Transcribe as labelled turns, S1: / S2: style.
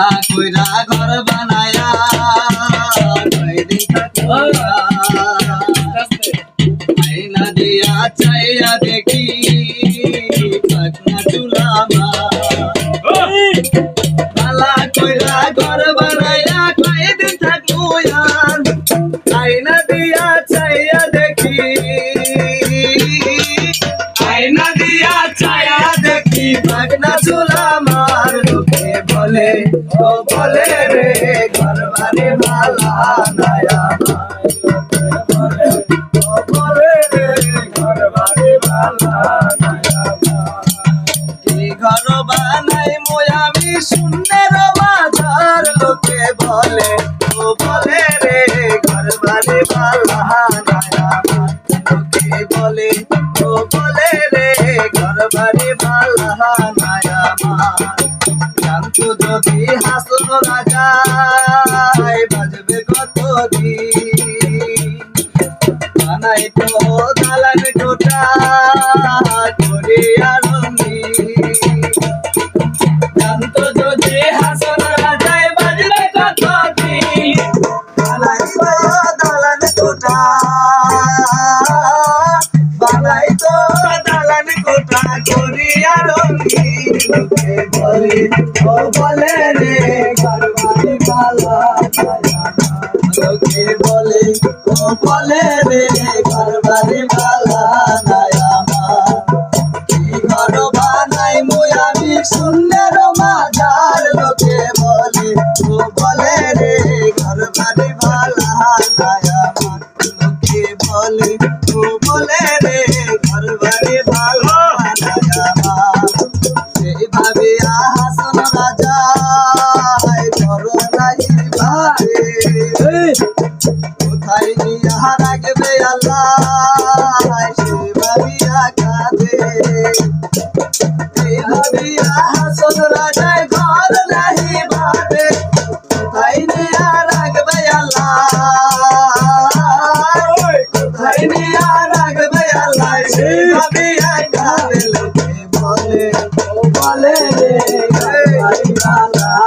S1: ভালা কইরা ঘর বানায়া কয়দিন থাকিয়া আয়না দিয়া চাইয়া দেখি পাখনা চুলামা ভালা কইরা ঘর বানায়া কয়দিন থাকবো আর আয়না দিয়া চাইয়া দেখি আয়না দিয়া চাইয়া দেখি পাখনা চুলামার লোকে বলে ও বলে রে ঘর বাড়ি ভালা নায়া বলে রে ঘর বাড়ি ভালা নায়া কি ঘর বানাই মই আমি সুন্দর বাজার লোকে বলে ও বলে রে ঘর বাড়ি ভালা নায়া লোকে বলে ও বলে রে ঘর বাড়ি ভালা নায়া জানতো যদি হাসন রাজা বাজবে কত দিন বানাই তো দালান টোটা করে আরম্ভি জানতো যদি হাসন রাজা বাজবে কত দিন বানাই তো দালান টোটা বানাই তো দালান টোটা করে আরম্ভি লোকে বলে ও বলে রে ঘর বাড়ি ভালা লোকে বলে ও বলে রে ঘর বাড়ি ভালা নায়া কি ঘর বানাই মই আমি সুন্দর মাজার লোকে বলে ও বলে রে ঘর বাড়ি ভালা নায়া লোকে বলে ও বলে রে ঘর বাড়ি ভালা নায়া এইভাবে হাসন রাজা করো নাই ভাবে কোথায় নিয়ে রাখবে আল্লাহ সে ভাবিয়া কাঁদে এই ভাবিয়া